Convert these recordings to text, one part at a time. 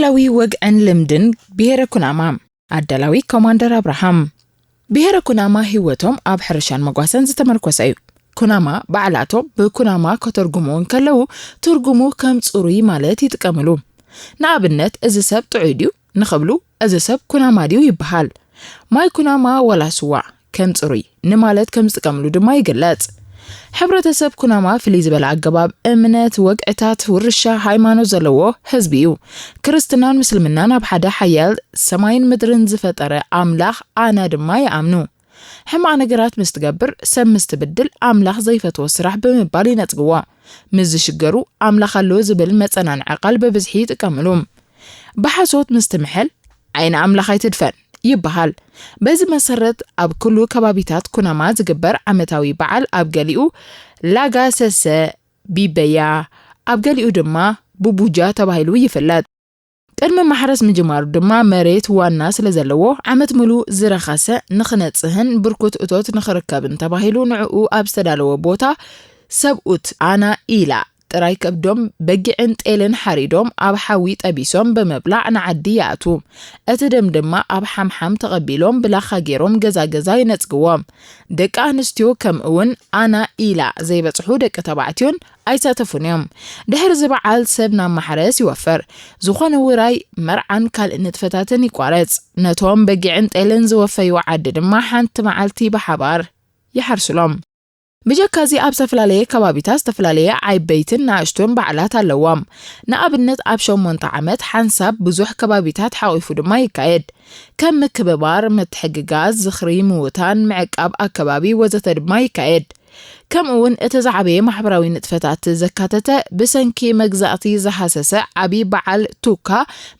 ባህላዊ ወግዕን ልምድን ብሔረ ኩናማ ኣዳላዊ ኮማንደር አብርሃም ብሔረ ኩናማ ህይወቶም ኣብ ሕርሻን መጓሰን ዝተመርኮሰ እዩ። ኩናማ በዓላቶም ብኩናማ ከተርጉሙን ከለው ትርጉሙ ከም ጽሩይ ማለት ይጥቀምሉ። ንኣብነት እዚ ሰብ ጥዑይ ድዩ ንኽብሉ እዚ ሰብ ኩናማ ድዩ ይበሃል። ማይ ኩናማ ወላስዋ ከም ጽሩይ ንማለት ከም ዝጥቀምሉ ድማ ይግለጽ። ሕብረተሰብ ኩናማ ፍልይ ዝበለ ኣገባብ እምነት ወግዕታት ውርሻ ሃይማኖት ዘለዎ ህዝቢ እዩ። ክርስትናን ምስልምናን ኣብ ሓደ ሓያል ሰማይን ምድርን ዝፈጠረ ኣምላኽ ኣና ድማ ይኣምኑ። ሕማቕ ነገራት ምስ ትገብር ሰብ ምስ ትብድል ኣምላኽ ዘይፈትዎ ስራሕ ብምባል ይነጽግዋ። ምስ ዝሽገሩ ኣምላኽ ኣሎ ዝብል መጸናንዒ ቃል በብዝሒ ይጥቀምሉ። ብሓሶት ምስ ትምሕል ዓይነ ኣምላኽ ኣይትድፈን ይበሃል። በዚ መሰረት ኣብ ኩሉ ከባቢታት ኩናማ ዝግበር ዓመታዊ በዓል ኣብ ገሊኡ ላጋ ሰሰ ቢበያ ኣብ ገሊኡ ድማ ቡቡጃ ተባሂሉ ይፍለጥ። ቅድሚ ማሕረስ ምጅማሩ ድማ መሬት ዋና ስለ ዘለዎ ዓመት ሙሉ ዝረኸሰ ንኽነጽህን ብርኩት እቶት ንኽርከብን ተባሂሉ ንዕኡ ኣብ ዝተዳለወ ቦታ ሰብኡት ኣና ኢላ ጥራይ ከብዶም በጊዕን ጤልን ሓሪዶም ኣብ ሓዊ ጠቢሶም በመብላዕ ንዓዲ ያእቱ። እቲ ደም ድማ ኣብ ሓምሓም ተቐቢሎም ብላኻ ገይሮም ገዛ ይነጽግዎም። ደቂ ኣንስትዮ ከምኡውን ኣና ኢላ ዘይበጽሑ ደቂ ተባዕትዮን ኣይሳተፉን እዮም። ድሕሪ ዝበዓል ሰብ ናብ ማሕረስ ይወፈር። ዝኾነ ውራይ መርዓን ካልእ ንጥፈታትን ይቋረጽ። ነቶም በጊዕን ጤልን ዝወፈዩ ዓዲ ድማ ሓንቲ መዓልቲ ብሓባር ይሓርስሎም። ብጀካዚ ኣብ ዝተፈላለየ ከባቢታት ዝተፈላለየ ዓበይትን ንኣሽቱን በዓላት ኣለዎም። ንኣብነት ኣብ 8 ዓመት ሓንሳብ ብዙሕ ከባቢታት ሓቂፉ ድማ ይካየድ። ከም ምክብባር፣ ምትሕግጋዝ፣ ዝኽሪ ምውታን፣ ምዕቃብ ኣከባቢ ወዘተ ድማ ይካየድ። ከምኡውን እቲ ዝዓበየ ማሕበራዊ ንጥፈታት ዘካተተ ብሰንኪ መግዛእቲ ዝሓሰሰ ዓቢ በዓል ቱካ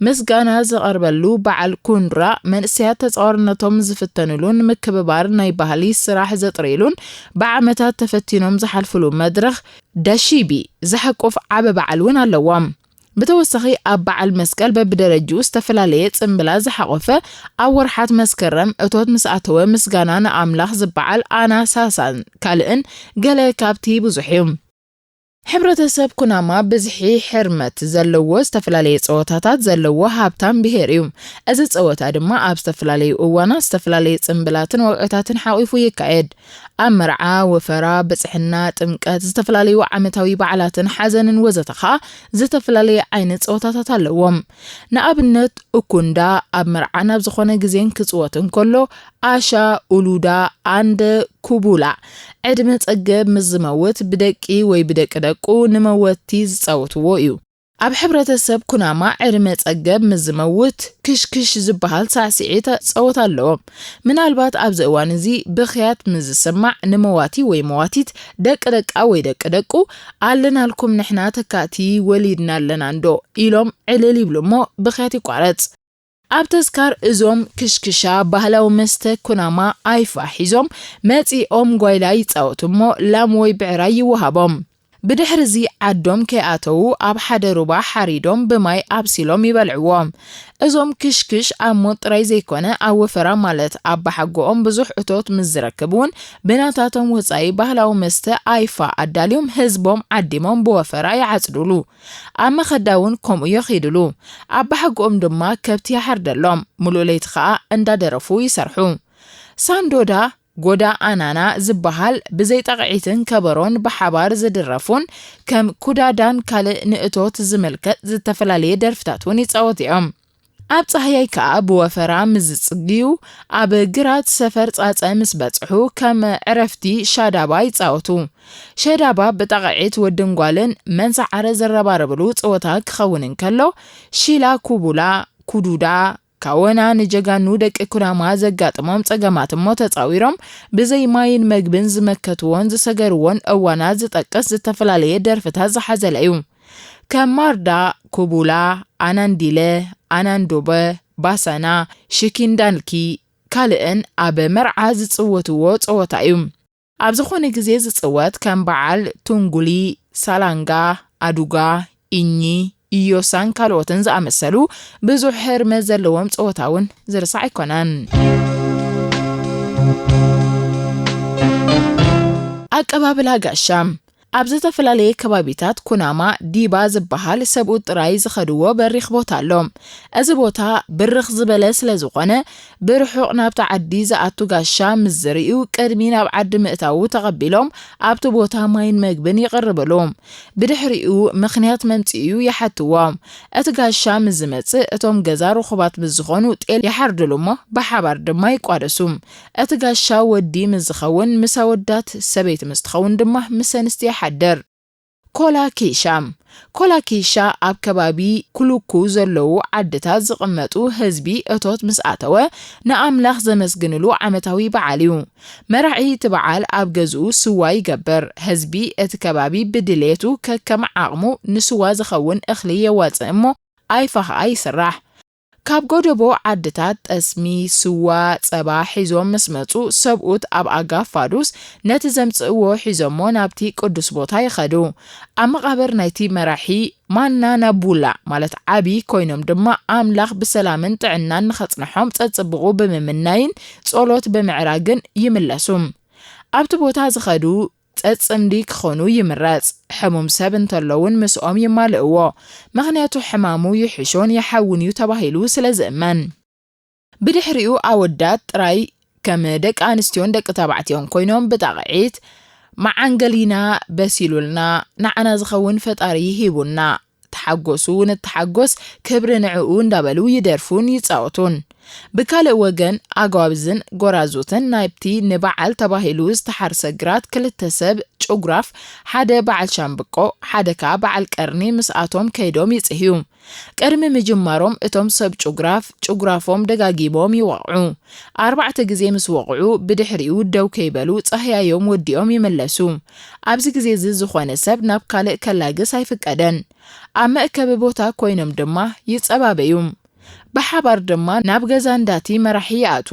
ምስጋና ዝቐርበሉ በዓል ኩንድራ መንእሰያት ተጻዋርነቶም ዝፍተኑሉን ምክብባር ናይ ባህሊ ስራሕ ዘጥሪሉን ብዓመታት ተፈቲኖም ዝሓልፍሉ መድረኽ ዳሺቢ ዝሕቁፍ ዓበ በዓል እውን ኣለዎም። ብተወሳኺ ኣብ በዓል መስቀል በብደረጅኡ ዝተፈላለየ ጽምብላ ዝሓቆፈ ኣብ ወርሓት መስከረም እቶት ምስኣተወ ምስጋና ንኣምላኽ ዝበዓል ኣና ሳሳን ካልእን ገለ ካብቲ ብዙሕ እዩ። ሕብረተሰብ ኩናማ ብዝሒ ሕርመት ዘለዎ ዝተፈላለየ ፀወታታት ዘለዎ ሃብታም ብሄር እዩ። እዚ ፀወታ ድማ ኣብ ዝተፈላለዩ እዋናት ዝተፈላለየ ጽምብላትን ወቅታትን ሓቂፉ ይካየድ። ኣብ መርዓ፣ ወፈራ፣ በጽሕና፣ ጥምቀት፣ ዝተፈላለዩ ዓመታዊ በዓላትን ሓዘንን ወዘተ ኸ ዝተፈላለዩ ዓይነት ፀወታታት ኣለዎም። ንኣብነት እኩንዳ ኣብ መርዓ ናብ ዝኾነ ግዜን ክጽወት እንከሎ ኣሻ ኡሉዳ አንደ ኩቡላ ዕድመ ጸገብ ምዝመውት ብደቂ ወይ ብደቂ ደቁ ንመወቲ ዝጻወትዎ እዩ። ኣብ ሕብረተሰብ ኩናማ ዕድመ ጸገብ ምዝመውት ክሽክሽ ዝበሃል ሳዕስዒት ጸወታ ኣለዎ። ምናልባት ኣብዚ እዋን እዚ ብኽያት ምዝሰማዕ ንመዋቲ ወይ መዋቲት ደቂ ደቃ ወይ ደቂ ደቁ ኣለናልኩም ንሕና ተካቲ ወሊድና ኣለና እንዶ ኢሎም ዕልል ይብሉ እሞ ብኽያት ይቋረጽ። ኣብ ተስካር እዞም ክሽክሻ ባህላዊ መስተ ኩናማ ኣይፋ ሒዞም መጺኦም ጓይላ ይጻወቱ እሞ ላም ወይ ብዕራይ ይወሃቦም። ብድሕሪዚ ዓዶም ከይኣተው ኣብ ሓደ ሩባ ሓሪዶም ብማይ ኣብሲሎም ይበልዕዎም። እዞም ክሽክሽ ኣብ ሞት ጥራይ ዘይኮነ ኣብ ወፈራ ማለት ኣብ ባሓጎኦም ብዙሕ እቶት ምዝረክቡን ብናታቶም ወፃኢ ባህላዊ መስተ ኣይፋ ኣዳልዮም ህዝቦም ዓዲሞም ብወፈራ ይዓጽድሉ። ኣብ መኸዳውን ከምኡ ይኸይድሉ። ኣብ ባሓጎኦም ድማ ከብቲ ይሓርደሎም። ሙሉእ ለይቲ ኸኣ እንዳደረፉ ይሰርሑ። ሳንዶዳ ጎዳ ኣናና ዝበሃል ብዘይ ጠቕዒትን ከበሮን ብሓባር ዝድረፉን ከም ኩዳዳን ካልእ ንእቶት ዝመልከት ዝተፈላለየ ደርፍታት እውን ይጻወቱ እዮም። ኣብ ፀሃያይ ከዓ ብወፈራ ምዝጽግዩ ኣብ ግራት ሰፈር ጻጸ ምስ በጽሑ ከም ዕረፍቲ ሻዳባ ይጻወቱ። ሻዳባ ብጠቕዒት ወድን ጓልን መንሳዓረ ዘረባረብሉ ፀወታ ክኸውን እንከሎ ሺላ ኩቡላ ኩዱዳ ካወና ንጀጋኑ ደቂ ኩናማ ዘጋጥሞም ጸገማት እሞ ተጻዊሮም ብዘይ ማይን መግብን ዝመከትዎን ዝሰገርዎን እዋናት ዝጠቅስ ዝተፈላለየ ደርፍታት ዝሓዘለ እዩ። ከም ማርዳ፣ ኩቡላ፣ ኣናንዲለ፣ ኣናንዶበ፣ ባሰና፣ ሽኪንዳንኪ ካልእን ኣብ መርዓ ዝጽወትዎ ፀወታ እዩ። ኣብ ዝኾነ ግዜ ዝጽወት ከም በዓል ቱንጉሊ፣ ሳላንጋ፣ ኣዱጋ፣ ኢኚ ኢዮሳን ካልኦትን ዝኣመሰሉ ብዙሕ ሕርመት ዘለዎም ፀወታውን ዝርሳዕ ኣይኮነን። ኣቀባብላ ጋሻ ኣብ ዝተፈላለየ ከባቢታት ኩናማ ዲባ ዝበሃል ሰብኡት ጥራይ ዝኸድዎ በሪኽ ቦታ ኣሎ። እዚ ቦታ ብርኽ ዝበለ ስለ ዝኾነ ብርሑቕ ናብቲ ዓዲ ዝኣቱ ጋሻ ምስ ዝሪኡ ቅድሚ ናብ ዓዲ ምእታው ተቐቢሎም ኣብቲ ቦታ ማይን መግብን ይቐርበሎም። ብድሕሪኡ ምኽንያት መምጽኡ ይሓትዎም። እቲ ጋሻ ምስ ዝመጽእ እቶም ገዛ ርኹባት ምስ ዝኾኑ ጤል ይሓርድሉ እሞ ብሓባር ድማ ይቋደሱ። እቲ ጋሻ ወዲ ምስ ዝኸውን ምስ ኣወዳት ሰበይቲ ምስ ትኸውን ድማ ምስ ኣንስቲ ይሓድር። ኮላኪሻ ኣብ ከባቢ ኩሉኩ ዘለዉ ዓድታት ዝቕመጡ ህዝቢ እቶት ምስ ኣተወ ንኣምላኽ ዘመስግንሉ ዓመታዊ በዓል እዩ። መራሒ እቲ በዓል ኣብ ገዝኡ ስዋ ይገብር። ህዝቢ እቲ ከባቢ ብድሌቱ ከከም ዓቕሙ ንስዋ ዝኸውን እኽሊ የዋፅእ እሞ ኣይፋ ኸኣ ይስራሕ። ካብ ጎደቦ ዓድታት ጠስሚ፣ ስዋ፣ ጸባ ሒዞም ምስ መጹ ሰብኡት ኣብ ኣጋፍ ፋዱስ ነቲ ዘምጽእዎ ሒዞሞ ናብቲ ቅዱስ ቦታ ይኸዱ። ኣብ መቓብር ናይቲ መራሒ ማና ናቡላ ማለት ዓቢ ኮይኖም ድማ ኣምላኽ ብሰላምን ጥዕናን ንኸጽንሖም ጸጽብቑ ብምምናይን ጸሎት ብምዕራግን ይምለሱ። ኣብቲ ቦታ ዝኸዱ ጸጽምዲ ክኾኑ ይምረጽ። ሕሙም ሰብ እንተለውን ምስኦም ይማልእዎ። ምኽንያቱ ሕማሙ ይሕሾን ይሓውን እዩ ተባሂሉ ስለ ዝእመን። ብድሕሪኡ ኣወዳት ጥራይ ከም ደቂ ኣንስትዮን ደቂ ተባዕትዮን ኮይኖም ብጣቕዒት መዓንገሊና በሲሉልና ንዓና ዝኸውን ፈጣሪ ይሂቡና ተሓጎሱ ንተሓጎስ ክብሪ ንዕኡ እንዳበሉ ይደርፉን ይጻወቱን። ብካልእ ወገን ኣጓብዝን ጎራዙትን ናብቲ ንበዓል ተባሂሉ ዝተሓርሰ ግራት ክልተ ሰብ ጭጉራፍ ሓደ በዓል ሻምብቆ ሓደ ከዓ በዓል ቀርኒ ምስኣቶም ከይዶም ይጽህዩ። ቅድሚ ምጅማሮም እቶም ሰብ ጭጉራፎም ደጋጊሞም ይወቕዑ። 4 ግዜ ምስ ወቕዑ ብድሕሪኡ ደው ከይበሉ ጸህያዮም ወዲኦም ይመለሱ። ኣብዚ ግዜ ዝኾነ ሰብ ናብ ካልእ ከላግስ ኣይፍቀደን። ኣብ መእከቢ ቦታ ኮይኖም ድማ ይጸባበዩ። ብሓባር ድማ ናብ ገዛ እንዳቲ መራሒ ይኣቱ።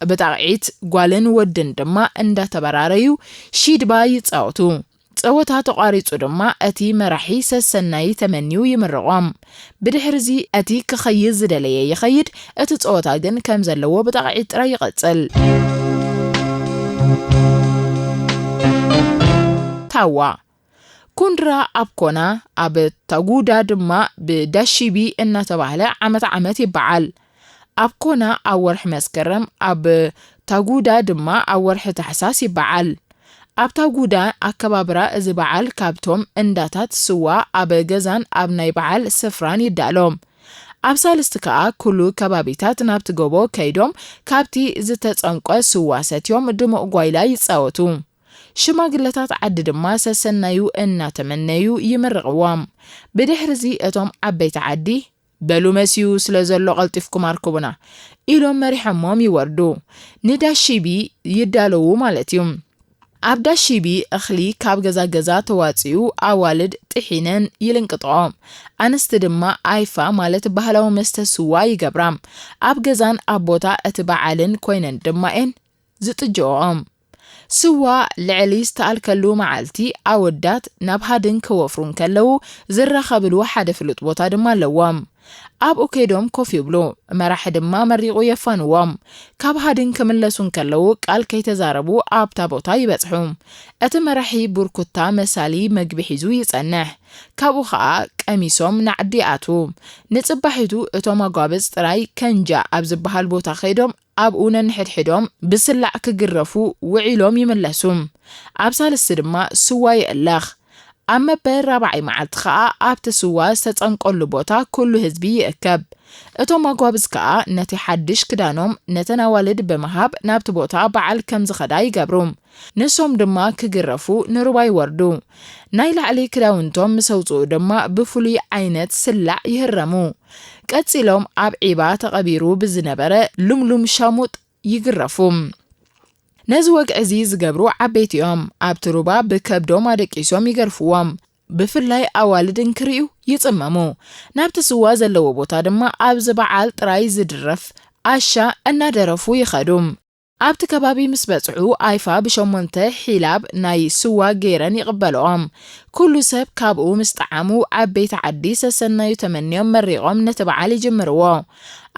ብጣቕዒት ጓልን ወድን ድማ እንዳተበራረዩ ሺድባ ይጻወቱ። ጸወታ ተቋሪጹ ድማ እቲ መራሒ ሰሰናይ ተመኒው ይምርቖም። ብድሕሪዚ እቲ ክኸይድ ዝደለየ ይኸይድ፣ እቲ ጸወታ ግን ከም ዘለዎ ብጣቕዒት ጥራይ ይቐጽል። ታዋ ኩንድራ ኣብ ኮና ኣብ ታጉዳ ድማ ብዳሺቢ እናተባህለ ዓመት ይበዓል። ኣብ ኮና ኣብ ወርሒ መስከረም ኣብ ታጉዳ ድማ ኣብ ወርሒ ታሕሳስ ይበዓል። ኣብ ታጉዳ ኣከባብራ እዚ በዓል ካብቶም እንዳታት ስዋ ኣብ ገዛን ኣብ ናይ በዓል ስፍራን ይዳሎም። ኣብ ሳልስቲ ከዓ ኩሉ ከባቢታት ናብቲ ጎቦ ከይዶም ካብቲ ዝተጸንቆ ስዋ ሰትዮም ድሙቕ ጓይላ ይጻወቱ። ሽማግለታት ዓዲ ድማ ሰሰናዩ እናተመነዩ ይምርቕዎም። ብድሕሪዚ እቶም ዓበይቲ ዓዲ በሉ መስዩ ስለ ዘሎ ቐልጢፍኩም ኣርክቡና ኢሎም መሪሖሞም ይወርዱ። ንዳሺቢ ይዳለዉ ማለት እዩ። ኣብ ዳሺቢ እኽሊ ካብ ገዛ ተዋፂኡ ኣዋልድ ጥሒነን ይልንቅጥኦም። ኣንስቲ ድማ ኣይፋ ማለት ባህላዊ መስተ ስዋ ይገብራም። ኣብ ገዛን ኣብ ቦታ እቲ በዓልን ኮይነን ድማኤን ዝጥጅኦም። ስዋ ልዕሊ ዝተኣልከሉ መዓልቲ ኣወዳት ናብ ሃድን ክወፍሩን ከለዉ ዝራኸብሉ ሓደ ፍሉጥ ቦታ ድማ ኣለዎም። ኣብኡ ከይዶም ኮፍ ይብሉ። መራሒ ድማ መሪቑ የፋንዎም። ካብ ሃድን ክምለሱን ከለዉ ቃል ከይተዛረቡ ኣብታ ቦታ ይበጽሑ። እቲ መራሒ ቡርኩታ መሳሊ መግቢ ሒዙ ይጸንሕ። ካብኡ ከዓ ቀሚሶም ናዕዲ ኣቱ። ንጽባሒቱ እቶም ኣጓብዝ ጥራይ ከንጃ ኣብ ዝበሃል ቦታ ከይዶም ኣብኡ ነንሕድሕዶም ብስላዕ ክግረፉ ውዒሎም ይምለሱ። ኣብ ሳልስቲ ድማ ስዋ ይእለኽ። ኣብ መበል 4 መዓልቲ ከዓ ኣብቲ ስዋ ዝተጸንቆሉ ቦታ ኩሉ ህዝቢ ይእከብ። እቶም ኣጓብዝ ከዓ ነቲ ሓድሽ ክዳኖም ነተን ኣዋልድ ብምሃብ ናብቲ ቦታ በዓል ከም ዝኸዳ ይገብሩ። ንሶም ድማ ክግረፉ ንሩባ ይወርዱ። ናይ ላዕሊ ክዳውንቶም ምስ ኣውጽኡ ድማ ብፍሉይ ዓይነት ስላዕ ይህረሙ። ቀጺሎም ኣብ ዒባ ተቐቢሩ ብዝነበረ ሉምሉም ሻሙጥ ይግረፉ። ነዚ ወግዒ ዝገብሩ ዓበይቲ እዮም። ኣብቲ ሩባ ብከብዶም ኣደቂሶም ይገርፍዎም። ብፍላይ ኣዋልድን ክሪኡ ይጽመሙ። ናብቲ ስዋ ዘለዎ ቦታ ድማ ኣብዚ በዓል ጥራይ ዝድረፍ ኣሻ እናደረፉ ይኸዱ። ኣብቲ ከባቢ ምስ በጽሑ ኣይፋ ብሸሞንተ ሒላብ ናይ ስዋ ገይረን ይቕበልኦም። ኩሉ ሰብ ካብኡ ምስ ጣዓሙ ዓበይቲ ዓዲ ሰሰናዩ ተመንዮም መሪቖም ነቲ በዓል ይጅምርዎ።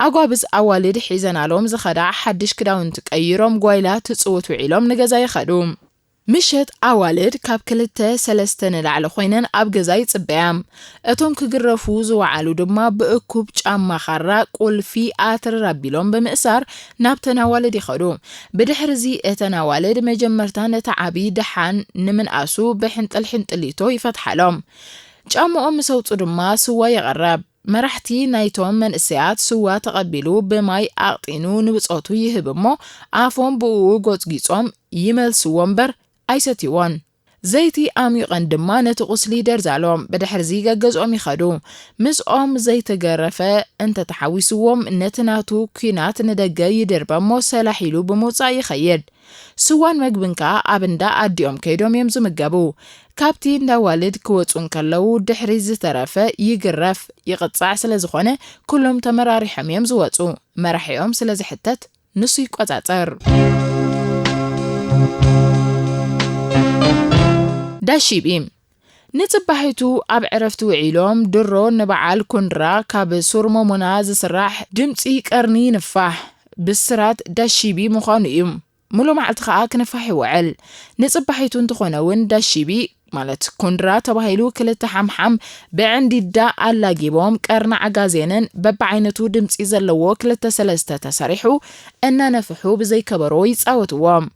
ኣጓብዝ ኣዋልድ ሒዘናሎም ዝኸዳ ሓድሽ ክዳውንቲ ቀይሮም ጓይላ ትጽውት ውዒሎም ንገዛ ይኸዱ። مشت أوالد كاب كلته سلستن لعلى خوينن أب جزاي صبيام أتوم كجرفوز وعلو دما بأكوب جام خراق قول في آتر ربيلهم بمأسار نابتنا والد يخدو بدحرزي اتنا والد مجمرتان تعبي دحان نمن آسو بحنت الحنت اللي توي فتح لهم جام صوت دما سوا يغرب مرحتي نايتوم من الساعات سوا تقبلو بماي أعطينو نبصوتو يهبمو عفون بو قوتجيصوم يمل سوامبر أيستيوان زيتي عميقاً دما نتقصلي درزالهم بدحر زيغا جزءهم يخدو مسقهم زيت جرفة انت تحويسوهم نتناتو كينات ندقا يدربمو سلاحيلو بموصا يخيد سوان مقبنكا عبندا عديهم كيدوم يمزو مقابو كابتين دا والد كوتون كاللو دحري زترفة يقرف يقطع سلازخونة كلهم تمراري حميم زواتو مرحيهم سلازي حتت نسو يقواتاتر داشيبيم نتبحيتو أب عرفتو عيلوم درو نبعال كنرا كاب سورمو مناز سراح دمتي كارني نفاح بالسرات داشيبي مخانيم ملو معتخاء كنفاحي وعل نتبحيتو انتخوناون داشيبي مالت كنرا تبهيلو كلتا حمحم بعندي دا ألا جيبوم كارنا عقازينن ببعينتو دمتي زلوو كلتا سلستا تساريحو أنا نفحو بزي كبروي تساوتوام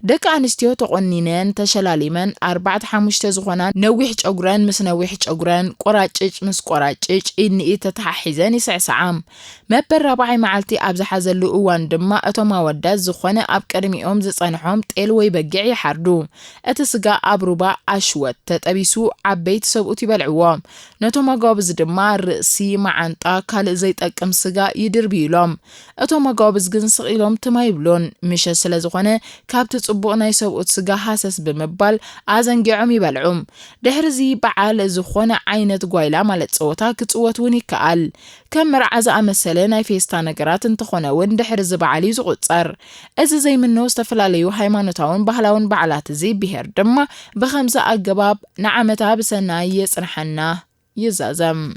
دك أنستيو تقنينن تشلاليمن 4-5 زخونان نويح جوجران مس نويح جوجران قراجج مس قراجج إني تتححزن يسعسعام ما بالربعي معلتي أبز حزلو أوان دما أتوما وداز زخونة أب كرميهم زصنحهم تقلوي بقعي حردو أتسقا أبروبا أشوت تتأبيسو عبيت سبقوتي بالعوام نتوما قابز دما الرئسي معنطا كال زيت أكم سقا يدر بيلوم أتوما قابز جنسق إلوم تمايبلون مش سلازخونة كابت تصبقنا يسوقت سجا حاسس بمبال عزنجعم يبلعم دهرزي بعال زخونة عينة قويلة مالت صوتا كتصوتوني كقال كم مرعز أمثلنا في استانقرات انتخونا وين دهرز بعالي زغط صار إذا زي منو استفلاليو هايمانوتاون بحلاون بعلات زي بهر دم ب5 أجباب نعمتها بسناية صرحنا يزازم